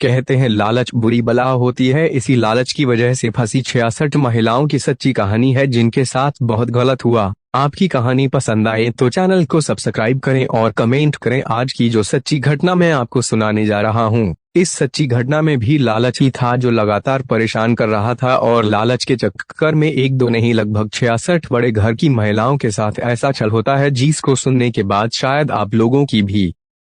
कहते हैं लालच बुरी बला होती है। इसी लालच की वजह से फंसी 66 महिलाओं की सच्ची कहानी है जिनके साथ बहुत गलत हुआ। आपकी कहानी पसंद आए तो चैनल को सब्सक्राइब करें और कमेंट करें। आज की जो सच्ची घटना मैं आपको सुनाने जा रहा हूँ, इस सच्ची घटना में भी लालच ही था जो लगातार परेशान कर रहा था, और लालच के चक्कर में एक दो नहीं लगभग 66 बड़े घर की महिलाओं के साथ ऐसा छल होता है जिसको सुनने के बाद शायद आप लोगों की भी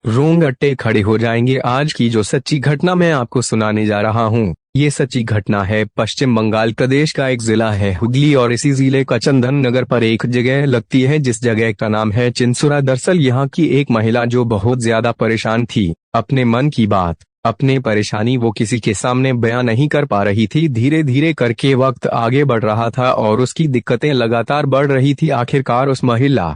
रोंगटे खड़े हो जाएंगे। आज की जो सच्ची घटना मैं आपको सुनाने जा रहा हूँ, ये सच्ची घटना है पश्चिम बंगाल प्रदेश का एक जिला है हुगली, और इसी जिले का चंदन नगर पर एक जगह लगती है जिस जगह का नाम है चिंसुरा। दरअसल यहाँ की एक महिला जो बहुत ज्यादा परेशान थी, अपने मन की बात, अपने परेशानी वो किसी के सामने बयां नहीं कर पा रही थी। धीरे धीरे करके वक्त आगे बढ़ रहा था और उसकी दिक्कतें लगातार बढ़ रही थी। आखिरकार उस महिला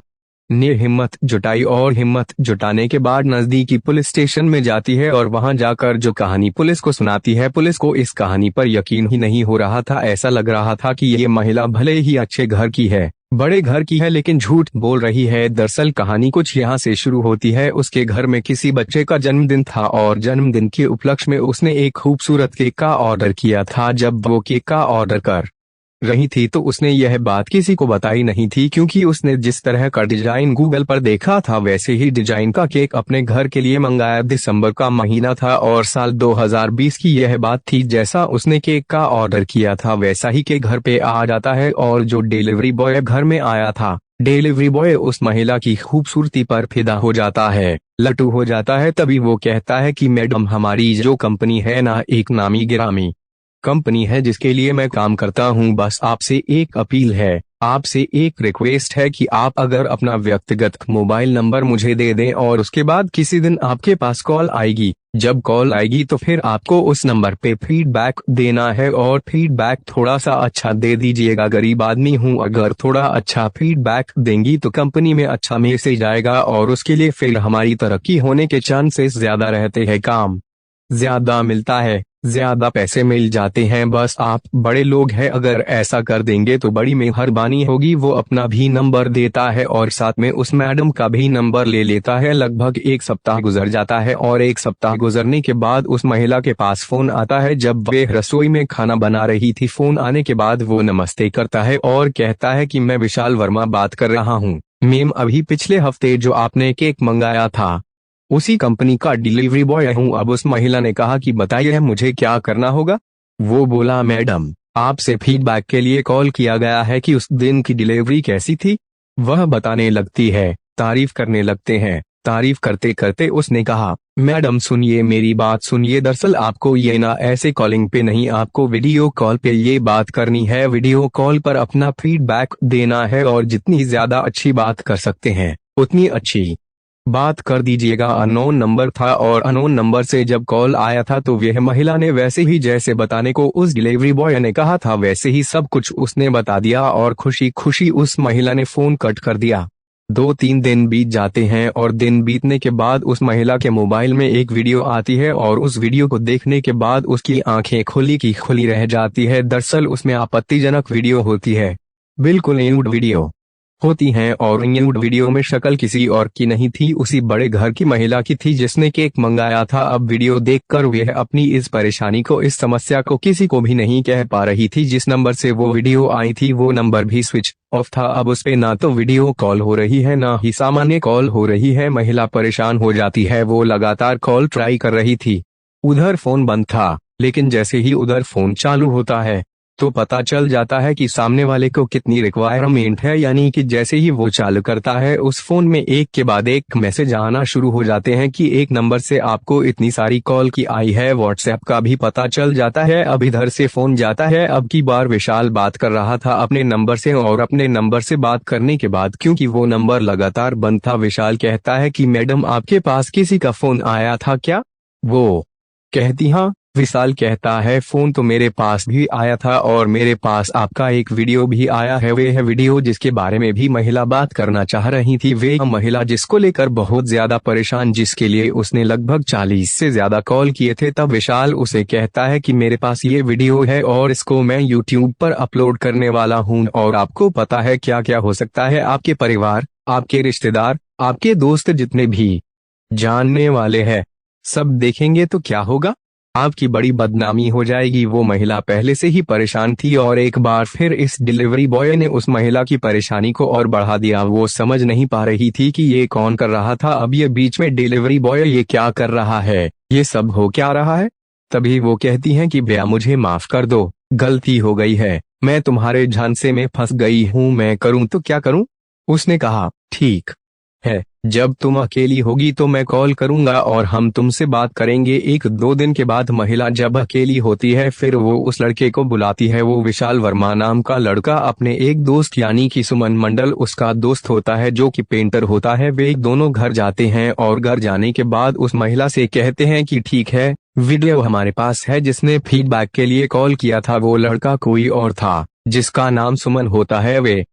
ने हिम्मत जुटाई और हिम्मत जुटाने के बाद नजदीकी पुलिस स्टेशन में जाती है और वहां जाकर जो कहानी पुलिस को सुनाती है। पुलिस को इस कहानी पर यकीन ही नहीं हो रहा था। ऐसा लग रहा था कि ये महिला भले ही अच्छे घर की है, बड़े घर की है, लेकिन झूठ बोल रही है। दरअसल कहानी कुछ यहाँ से शुरू होती है। उसके घर में किसी बच्चे का जन्मदिन था और जन्मदिन के उपलक्ष्य में उसने एक खूबसूरत केक का ऑर्डर किया था। जब वो केक का ऑर्डर कर रही थी तो उसने यह बात किसी को बताई नहीं थी, क्योंकि उसने जिस तरह का डिजाइन गूगल पर देखा था वैसे ही डिजाइन का केक अपने घर के लिए मंगाया। दिसंबर का महीना था और साल 2020 की यह बात थी। जैसा उसने केक का ऑर्डर किया था वैसा ही केक घर पे आ जाता है, और जो डिलीवरी बॉय घर में आया था, डिलीवरी बॉय उस महिला की खूबसूरती पर फिदा हो जाता है, लटू हो जाता है। तभी वो कहता है कि मैडम, हमारी जो कंपनी है ना, एक नामी गिरामी कंपनी है जिसके लिए मैं काम करता हूं। बस आपसे एक अपील है, आपसे एक रिक्वेस्ट है कि आप अगर अपना व्यक्तिगत मोबाइल नंबर मुझे दे दें, और उसके बाद किसी दिन आपके पास कॉल आएगी। जब कॉल आएगी तो फिर आपको उस नंबर पे फीडबैक देना है, और फीडबैक थोड़ा सा अच्छा दे दीजिएगा। गरीब आदमी हूं, अगर थोड़ा अच्छा फीडबैक देंगी तो कंपनी में अच्छा मैसेज आएगा और उसके लिए फिर हमारी तरक्की होने के चांसेस ज्यादा रहते हैं, काम ज्यादा मिलता है, ज्यादा पैसे मिल जाते हैं। बस आप बड़े लोग हैं, अगर ऐसा कर देंगे तो बड़ी मेहरबानी होगी। वो अपना भी नंबर देता है और साथ में उस मैडम का भी नंबर ले लेता है। लगभग एक सप्ताह गुजर जाता है और एक सप्ताह गुजरने के बाद उस महिला के पास फोन आता है। जब वे रसोई में खाना बना रही थी, फोन आने के बाद वो नमस्ते करता है और कहता है कि मैं विशाल वर्मा बात कर रहा हूँ मैम, अभी पिछले हफ्ते जो आपने केक मंगाया था उसी कंपनी का डिलीवरी बॉय हूँ। अब उस महिला ने कहा कि बताइए मुझे क्या करना होगा। वो बोला, मैडम, आपसे फीडबैक के लिए कॉल किया गया है कि उस दिन की डिलीवरी कैसी थी। वह बताने लगती है, तारीफ करने लगते हैं। तारीफ करते करते उसने कहा, मैडम सुनिए, मेरी बात सुनिए, दरअसल आपको ये ना ऐसे कॉलिंग पे नहीं, आपको वीडियो कॉल पे ये बात करनी है। वीडियो कॉल पर अपना फीडबैक देना है और जितनी ज्यादा अच्छी बात कर सकते हैं उतनी अच्छी बात कर दीजिएगा। अननोन नंबर था और अननोन नंबर से जब कॉल आया था तो वह महिला ने वैसे ही जैसे बताने को उस डिलीवरी बॉय ने कहा था वैसे ही सब कुछ उसने बता दिया, और खुशी खुशी उस महिला ने फोन कट कर दिया। 2-3 दिन बीत जाते हैं और दिन बीतने के बाद उस महिला के मोबाइल में एक वीडियो आती है, और उस वीडियो को देखने के बाद उसकी आंखें खुली की खुली रह जाती है। दरअसल उसमें आपत्तिजनक वीडियो होती है, बिल्कुल न्यूड वीडियो होती हैं, और न्यूड वीडियो में शक्ल किसी और की नहीं थी, उसी बड़े घर की महिला की थी जिसने केक मंगाया था। अब वीडियो देखकर वह अपनी इस परेशानी को, इस समस्या को किसी को भी नहीं कह पा रही थी। जिस नंबर से वो वीडियो आई थी वो नंबर भी स्विच ऑफ था। अब उस पे ना तो वीडियो कॉल हो रही है ना ही सामान्य कॉल हो रही है। महिला परेशान हो जाती है। वो लगातार कॉल ट्राई कर रही थी, उधर फोन बंद था, लेकिन जैसे ही उधर फोन चालू होता है तो पता चल जाता है कि सामने वाले को कितनी रिक्वायरमेंट है। यानी कि जैसे ही वो चालू करता है उस फोन में एक के बाद एक मैसेज आना शुरू हो जाते हैं कि एक नंबर से आपको इतनी सारी कॉल की आई है। व्हाट्सएप का भी पता चल जाता है। अब इधर से फोन जाता है। अब की बार विशाल बात कर रहा था अपने नंबर से, और अपने नंबर से बात करने के बाद क्योंकि वो नंबर लगातार बंद था, विशाल कहता है कि मैडम, आपके पास किसी का फोन आया था क्या। वो कहती, हाँ। विशाल कहता है, फोन तो मेरे पास भी आया था और मेरे पास आपका एक वीडियो भी आया है। वे है वीडियो जिसके बारे में भी महिला बात करना चाह रही थी। वे महिला जिसको लेकर बहुत ज्यादा परेशान, जिसके लिए उसने लगभग 40 से ज्यादा कॉल किए थे। तब विशाल उसे कहता है कि मेरे पास ये वीडियो है और इसको मैं YouTube पर अपलोड करने वाला हूँ, और आपको पता है क्या क्या हो सकता है। आपके परिवार, आपके रिश्तेदार, आपके दोस्त, जितने भी जानने वाले हैं, सब देखेंगे तो क्या होगा। आपकी बड़ी बदनामी हो जाएगी। वो महिला पहले से ही परेशान थी और एक बार फिर इस डिलीवरी बॉय ने उस महिला की परेशानी को और बढ़ा दिया। वो समझ नहीं पा रही थी कि ये कौन कर रहा था। अब ये बीच में डिलीवरी बॉय ये क्या कर रहा है, ये सब हो क्या रहा है। तभी वो कहती हैं कि भैया मुझे माफ कर दो, गलती हो गई है, मैं तुम्हारे झांसे में फंस गई हूँ, मैं करूँ तो क्या करूँ। उसने कहा ठीक है, जब तुम अकेली होगी तो मैं कॉल करूंगा और हम तुमसे बात करेंगे। 1-2 दिन के बाद महिला जब अकेली होती है फिर वो उस लड़के को बुलाती है। वो विशाल वर्मा नाम का लड़का अपने एक दोस्त यानी कि सुमन मंडल उसका दोस्त होता है जो कि पेंटर होता है। वे दोनों घर जाते हैं और घर जाने के बाद उस महिला से कहते हैं कि ठीक है, वीडियो हमारे पास है। जिसने फीडबैक के लिए कॉल किया था वो लड़का कोई और था जिसका नाम सुमन होता है। वे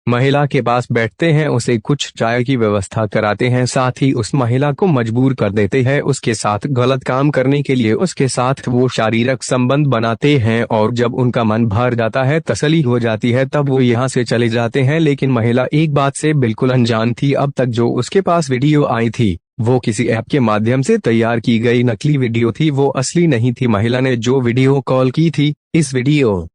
महिला के पास बैठते हैं, उसे कुछ चाय की व्यवस्था कराते हैं, साथ ही उस महिला को मजबूर कर देते हैं उसके साथ गलत काम करने के लिए। उसके साथ वो शारीरिक संबंध बनाते हैं और जब उनका मन भर जाता है, तसल्ली हो जाती है, तब वो यहाँ से चले जाते हैं। लेकिन महिला एक बात से बिल्कुल अनजान थी। अब तक जो उसके पास वीडियो आई थी वो किसी ऐप के माध्यम से तैयार की गई नकली वीडियो थी, वो असली नहीं थी। महिला ने जो वीडियो कॉल की थी, इस वीडियो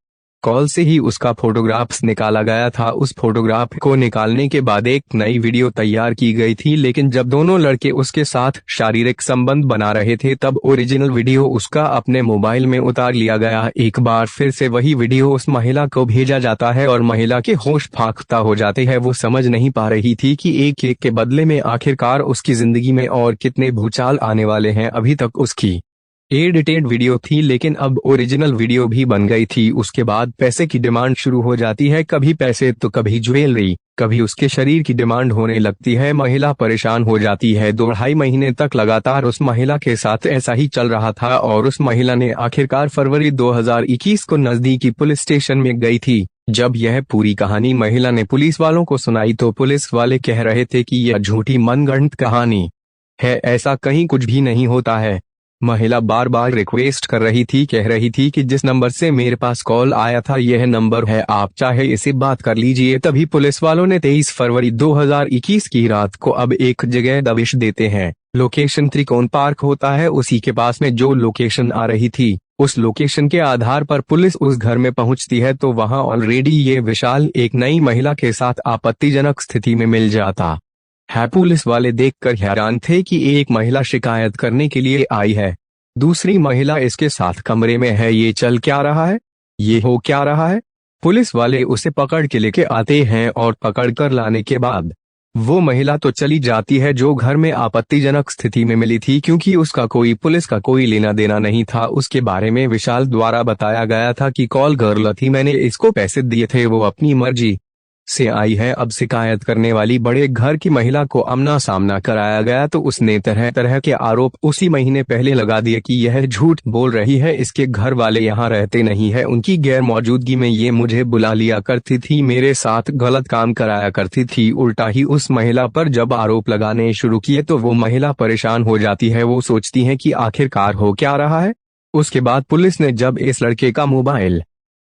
कॉल से ही उसका फोटोग्राफ्स निकाला गया था। उस फोटोग्राफ को निकालने के बाद एक नई वीडियो तैयार की गई थी। लेकिन जब दोनों लड़के उसके साथ शारीरिक संबंध बना रहे थे तब ओरिजिनल वीडियो उसका अपने मोबाइल में उतार लिया गया। एक बार फिर से वही वीडियो उस महिला को भेजा जाता है और महिला के होश फाख्ता हो जाते हैं। वो समझ नहीं पा रही थी कि एक एक के बदले में आखिरकार उसकी जिंदगी में और कितने भूचाल आने वाले हैं। अभी तक उसकी एडिटेड वीडियो थी लेकिन अब ओरिजिनल वीडियो भी बन गई थी। उसके बाद पैसे की डिमांड शुरू हो जाती है, कभी पैसे तो कभी ज्वेलरी, कभी उसके शरीर की डिमांड होने लगती है। महिला परेशान हो जाती है। 2-2.5 महीने तक लगातार उस महिला के साथ ऐसा ही चल रहा था और उस महिला ने आखिरकार फरवरी 2021 को नजदीकी पुलिस स्टेशन में गई थी। जब यह पूरी कहानी महिला ने पुलिस वालों को सुनाई तो पुलिस वाले कह रहे थे कि यह झूठी मनगढ़ंत कहानी है, ऐसा कहीं कुछ भी नहीं होता है। महिला बार बार रिक्वेस्ट कर रही थी, कह रही थी कि जिस नंबर से मेरे पास कॉल आया था यह नंबर है, आप चाहे इसे बात कर लीजिए। तभी पुलिस वालों ने 23 फरवरी 2021 की रात को अब एक जगह दबिश देते हैं। लोकेशन त्रिकोण पार्क होता है, उसी के पास में जो लोकेशन आ रही थी उस लोकेशन के आधार पर पुलिस उस घर में पहुंचती है तो वहां ऑलरेडी ये विशाल एक नई महिला के साथ आपत्तिजनक स्थिति में मिल जाता है। पुलिस वाले देखकर हैरान थे कि एक महिला शिकायत करने के लिए आई है, दूसरी महिला इसके साथ कमरे में है, ये चल क्या रहा है, ये हो क्या रहा है। पुलिस वाले उसे पकड़ के लेके आते हैं और पकड़ कर लाने के बाद वो महिला तो चली जाती है जो घर में आपत्तिजनक स्थिति में मिली थी, क्योंकि उसका कोई पुलिस का कोई लेना देना नहीं था। उसके बारे में विशाल द्वारा बताया गया था कि कॉल गर्ल थी, मैंने इसको पैसे दिए थे, वो अपनी मर्जी से आई है। अब शिकायत करने वाली बड़े घर की महिला को आमना सामना कराया गया तो उसने तरह तरह के आरोप उसी महीने पहले लगा दिए कि यह झूठ बोल रही है, इसके घर वाले यहाँ रहते नहीं है, उनकी गैर मौजूदगी में ये मुझे बुला लिया करती थी, मेरे साथ गलत काम कराया करती थी। उल्टा ही उस महिला पर जब आरोप लगाने शुरू किए तो वो महिला परेशान हो जाती है। वो सोचती है कि आखिरकार हो क्या रहा है। उसके बाद पुलिस ने जब इस लड़के का मोबाइल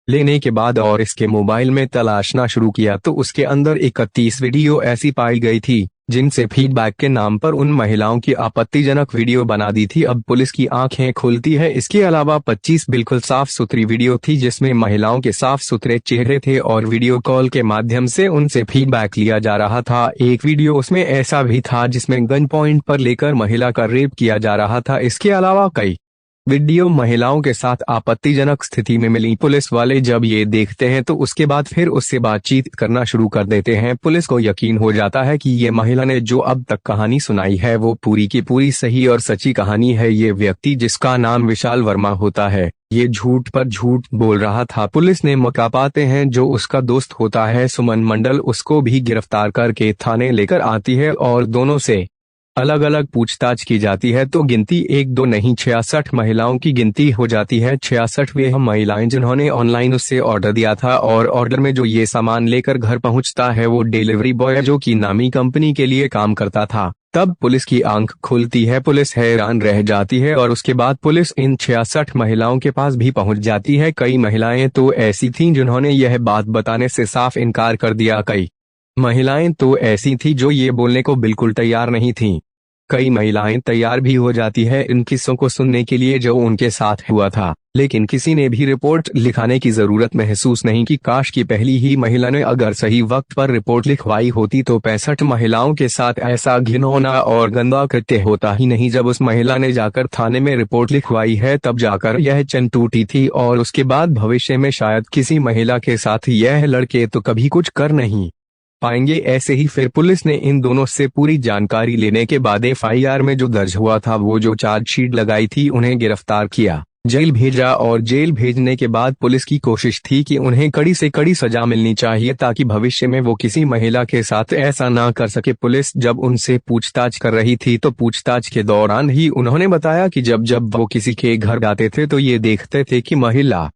लेने के बाद और इसके मोबाइल में तलाशना शुरू किया तो उसके अंदर 31 वीडियो ऐसी पाई गई थी जिनसे फीडबैक के नाम पर उन महिलाओं की आपत्तिजनक वीडियो बना दी थी। अब पुलिस की आंखें खुलती है। इसके अलावा 25 बिल्कुल साफ सुथरी वीडियो थी जिसमें महिलाओं के साफ सुथरे चेहरे थे और वीडियो कॉल के माध्यम से उनसे फीडबैक लिया जा रहा था। एक वीडियो उसमें ऐसा भी था जिसमें गन पॉइंट पर लेकर महिला का रेप किया जा रहा था। इसके अलावा कई वीडियो महिलाओं के साथ आपत्तिजनक स्थिति में मिली। पुलिस वाले जब ये देखते हैं तो उसके बाद फिर उससे बातचीत करना शुरू कर देते हैं। पुलिस को यकीन हो जाता है कि ये महिला ने जो अब तक कहानी सुनाई है वो पूरी की पूरी सही और सच्ची कहानी है। ये व्यक्ति जिसका नाम विशाल वर्मा होता है ये झूठ पर झूठ बोल रहा था। पुलिस ने मौका पाते हैं जो उसका दोस्त होता है सुमन मंडल, उसको भी गिरफ्तार करके थाने लेकर आती है और दोनों से अलग अलग पूछताछ की जाती है तो गिनती 1-2 नहीं 66 महिलाओं की गिनती हो जाती है। 66 वे हम महिलाएं जिन्होंने ऑनलाइन उससे ऑर्डर दिया था और ऑर्डर में जो ये सामान लेकर घर पहुंचता है वो डिलीवरी बॉय जो कि नामी कंपनी के लिए काम करता था। तब पुलिस की आंख खुलती है, पुलिस हैरान रह जाती है और उसके बाद पुलिस इन 66 महिलाओं के पास भी पहुंच जाती है। कई महिलाएं तो ऐसी थीं जिन्होंने यह बात बताने से साफ इनकार कर दिया, कई महिलाएं तो ऐसी थी जो ये बोलने को बिल्कुल तैयार नहीं थीं। कई महिलाएं तैयार भी हो जाती है इन किस्सों को सुनने के लिए जो उनके साथ हुआ था, लेकिन किसी ने भी रिपोर्ट लिखाने की जरूरत महसूस नहीं की। काश की पहली ही महिला ने अगर सही वक्त पर रिपोर्ट लिखवाई होती तो 65 महिलाओं के साथ ऐसा घिनौना और गंदा कृत्य होता ही नहीं। जब उस महिला ने जाकर थाने में रिपोर्ट लिखवाई है तब जाकर यह चैन टूटी थी और उसके बाद भविष्य में शायद किसी महिला के साथ यह लड़के तो कभी कुछ कर नहीं पाएंगे। ऐसे ही फिर पुलिस ने इन दोनों से पूरी जानकारी लेने के बाद FIR में जो दर्ज हुआ था, वो जो चार्जशीट लगाई थी, उन्हें गिरफ्तार किया, जेल भेजा और जेल भेजने के बाद पुलिस की कोशिश थी कि उन्हें कड़ी से कड़ी सजा मिलनी चाहिए ताकि भविष्य में वो किसी महिला के साथ ऐसा ना कर सके। पुलिस जब उनसे पूछताछ कर रही थी तो पूछताछ के दौरान ही उन्होंने बताया कि जब जब वो किसी के घर जाते थे तो ये देखते थे कि महिला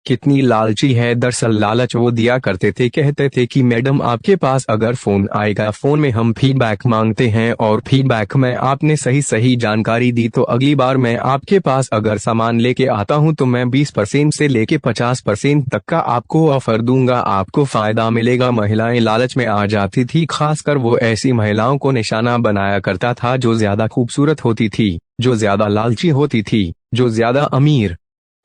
कितनी लालची है। दरअसल लालच वो दिया करते थे, कहते थे कि मैडम आपके पास अगर फोन आएगा, फोन में हम फीडबैक मांगते हैं और फीडबैक में आपने सही जानकारी दी तो अगली बार मैं आपके पास अगर सामान लेके आता हूं तो मैं 20% से लेके 50% तक का आपको ऑफर दूंगा, आपको फायदा मिलेगा। महिलाएं लालच में आ जाती थी, खासकर वो ऐसी महिलाओं को निशाना बनाया करता था जो ज्यादा खूबसूरत होती थी, जो ज्यादा लालची होती थी, जो ज्यादा अमीर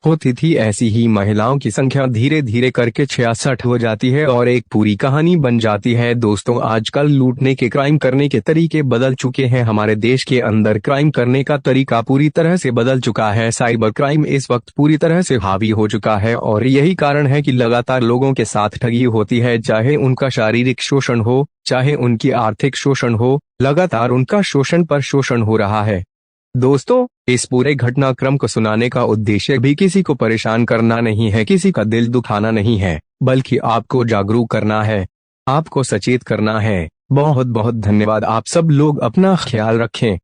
होती थी। ऐसी ही महिलाओं की संख्या धीरे धीरे करके 66 हो जाती है और एक पूरी कहानी बन जाती है। दोस्तों, आजकल लूटने के, क्राइम करने के तरीके बदल चुके हैं। हमारे देश के अंदर क्राइम करने का तरीका पूरी तरह से बदल चुका है। साइबर क्राइम इस वक्त पूरी तरह से हावी हो चुका है और यही कारण है कि लगातार लोगों के साथ ठगी होती है, चाहे उनका शारीरिक शोषण हो, चाहे उनकी आर्थिक शोषण हो, लगातार उनका शोषण पर शोषण हो रहा है। दोस्तों, इस पूरे घटनाक्रम को सुनाने का उद्देश्य भी किसी को परेशान करना नहीं है, किसी का दिल दुखाना नहीं है, बल्कि आपको जागरूक करना है, आपको सचेत करना है। बहुत बहुत धन्यवाद। आप सब लोग अपना ख्याल रखें।